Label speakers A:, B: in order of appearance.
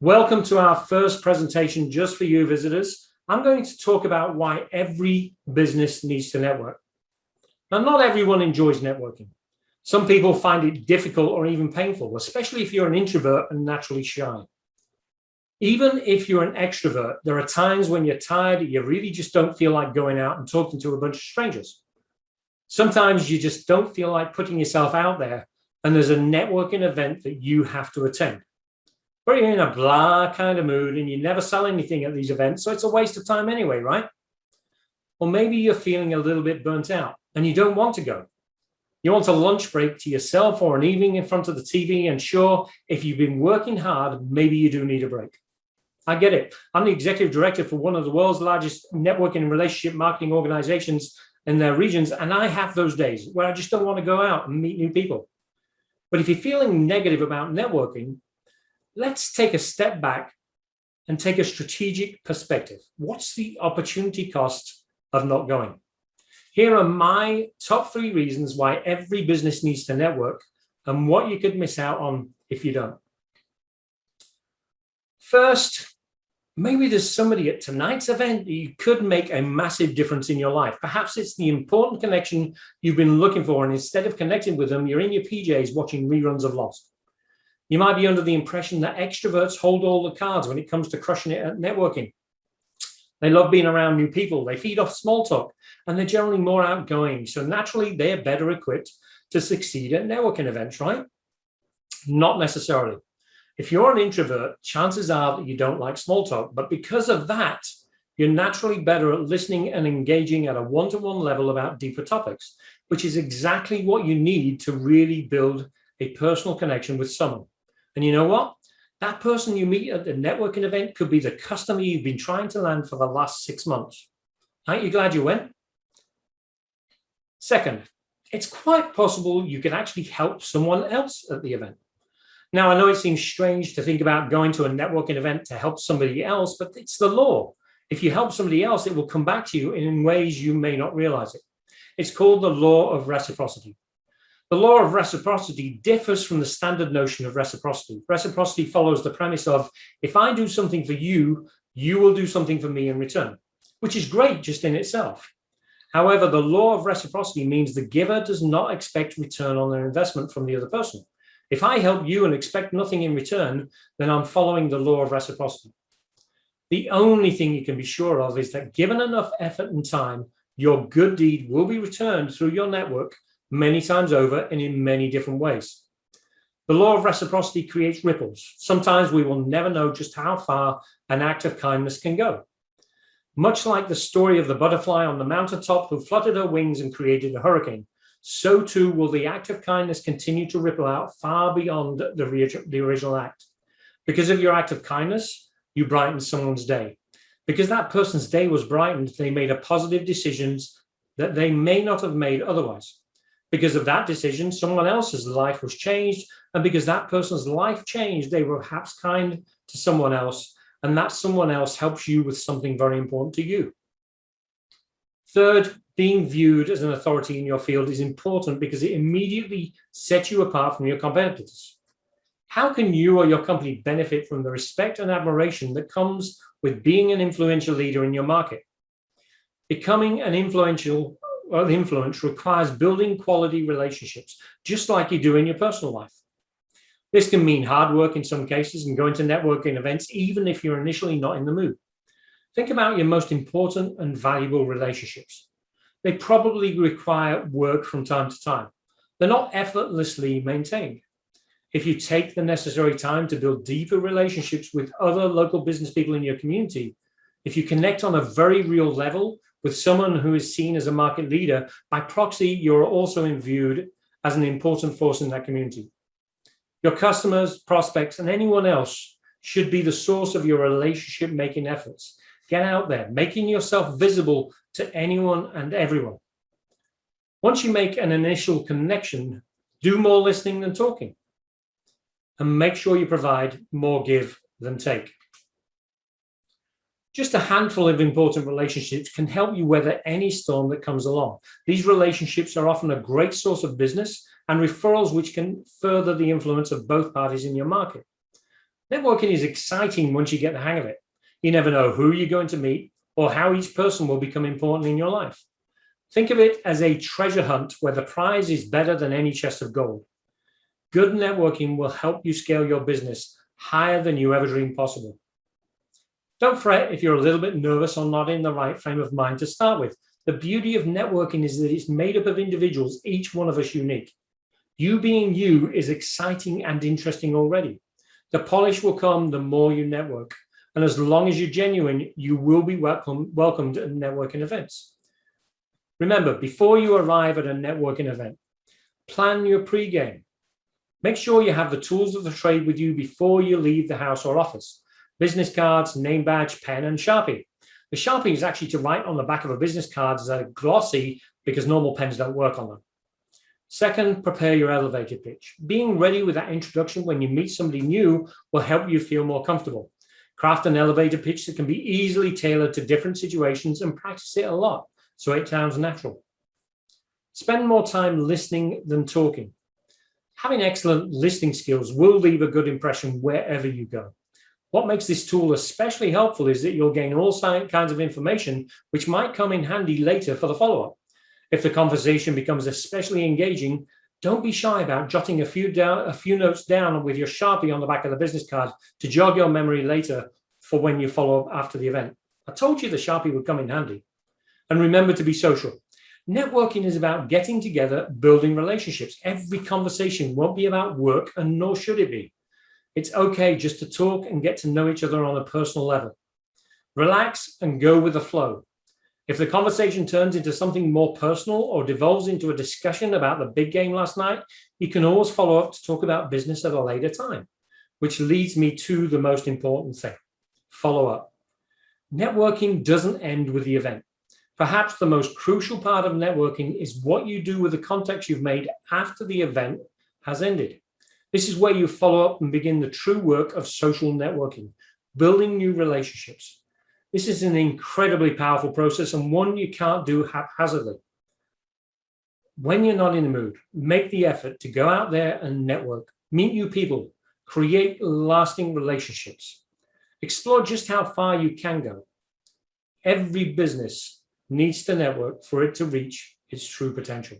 A: Welcome to our first presentation just for you visitors. I'm going to talk about why every business needs to network. Now, not everyone enjoys networking. Some people find it difficult or even painful, especially if you're an introvert and naturally shy. Even if you're an extrovert, there are times when you're tired, you really just don't feel like going out and talking to a bunch of strangers. Sometimes you just don't feel like putting yourself out there, and there's a networking event that you have to attend. But you're in a blah kind of mood and you never sell anything at these events, so it's a waste of time anyway, right? Or maybe you're feeling a little bit burnt out and you don't want to go. You want a lunch break to yourself or an evening in front of the TV, and sure, if you've been working hard, maybe you do need a break. I get it. I'm the executive director for one of the world's largest networking and relationship marketing organizations in their regions, and I have those days where I just don't want to go out and meet new people. But if you're feeling negative about networking, let's take a step back and take a strategic perspective. What's the opportunity cost of not going? Here are my top 3 reasons why every business needs to network and what you could miss out on if you don't. First, maybe there's somebody at tonight's event that you could make a massive difference in your life. Perhaps it's the important connection you've been looking for, and instead of connecting with them, you're in your PJs watching reruns of Lost. You might be under the impression that extroverts hold all the cards when it comes to crushing it at networking. They love being around new people, they feed off small talk, and they're generally more outgoing. So naturally, they're better equipped to succeed at networking events, right? Not necessarily. If you're an introvert, chances are that you don't like small talk, but because of that, you're naturally better at listening and engaging at a one-to-one level about deeper topics, which is exactly what you need to really build a personal connection with someone. And you know what? That person you meet at the networking event could be the customer you've been trying to land for the last 6 months. Aren't you glad you went? Second, it's quite possible you can actually help someone else at the event. Now, I know it seems strange to think about going to a networking event to help somebody else, but it's the law. If you help somebody else, it will come back to you in ways you may not realize it. It's called the law of reciprocity. The law of reciprocity differs from the standard notion of reciprocity. Reciprocity follows the premise of, if I do something for you, you will do something for me in return, which is great just in itself. However, the law of reciprocity means the giver does not expect return on their investment from the other person. If I help you and expect nothing in return, then I'm following the law of reciprocity. The only thing you can be sure of is that given enough effort and time, your good deed will be returned through your network many times over and in many different ways. The law of reciprocity creates ripples. Sometimes we will never know just how far an act of kindness can go. Much like the story of the butterfly on the mountaintop who fluttered her wings and created a hurricane, so too will the act of kindness continue to ripple out far beyond the original act. Because of your act of kindness, you brighten someone's day. Because that person's day was brightened, they made a positive decisions that they may not have made otherwise. Because of that decision, someone else's life was changed. And because that person's life changed, they were perhaps kind to someone else. And that someone else helps you with something very important to you. Third, being viewed as an authority in your field is important because it immediately sets you apart from your competitors. How can you or your company benefit from the respect and admiration that comes with being an influential leader in your market? Becoming an influence requires building quality relationships, just like you do in your personal life. This can mean hard work in some cases and going to networking events, even if you're initially not in the mood. Think about your most important and valuable relationships. They probably require work from time to time. They're not effortlessly maintained. If you take the necessary time to build deeper relationships with other local business people in your community, if you connect on a very real level with someone who is seen as a market leader, by proxy, you're also viewed as an important force in that community. Your customers, prospects, and anyone else should be the source of your relationship-making efforts. Get out there, making yourself visible to anyone and everyone. Once you make an initial connection, do more listening than talking. And make sure you provide more give than take. Just a handful of important relationships can help you weather any storm that comes along. These relationships are often a great source of business and referrals, which can further the influence of both parties in your market. Networking is exciting once you get the hang of it. You never know who you're going to meet or how each person will become important in your life. Think of it as a treasure hunt where the prize is better than any chest of gold. Good networking will help you scale your business higher than you ever dreamed possible. Don't fret if you're a little bit nervous or not in the right frame of mind to start with. The beauty of networking is that it's made up of individuals, each one of us unique. You being you is exciting and interesting already. The polish will come the more you network. And as long as you're genuine, you will be welcomed at networking events. Remember, before you arrive at a networking event, plan your pregame. Make sure you have the tools of the trade with you before you leave the house or office. Business cards, name badge, pen, and Sharpie. The Sharpie is actually to write on the back of a business card as a glossy because normal pens don't work on them. Second, prepare your elevator pitch. Being ready with that introduction when you meet somebody new will help you feel more comfortable. Craft an elevator pitch that can be easily tailored to different situations and practice it a lot so it sounds natural. Spend more time listening than talking. Having excellent listening skills will leave a good impression wherever you go. What makes this tool especially helpful is that you'll gain all kinds of information which might come in handy later for the follow-up. If the conversation becomes especially engaging, don't be shy about jotting a few notes down with your Sharpie on the back of the business card to jog your memory later for when you follow up after the event. I told you the Sharpie would come in handy. And remember to be social. Networking is about getting together, building relationships. Every conversation won't be about work, and nor should it be. It's okay just to talk and get to know each other on a personal level. Relax and go with the flow. If the conversation turns into something more personal or devolves into a discussion about the big game last night, you can always follow up to talk about business at a later time, which leads me to the most important thing: follow up. Networking doesn't end with the event. Perhaps the most crucial part of networking is what you do with the contacts you've made after the event has ended. This is where you follow up and begin the true work of social networking, building new relationships. This is an incredibly powerful process and one you can't do haphazardly. When you're not in the mood, make the effort to go out there and network, meet new people, create lasting relationships. Explore just how far you can go. Every business needs to network for it to reach its true potential.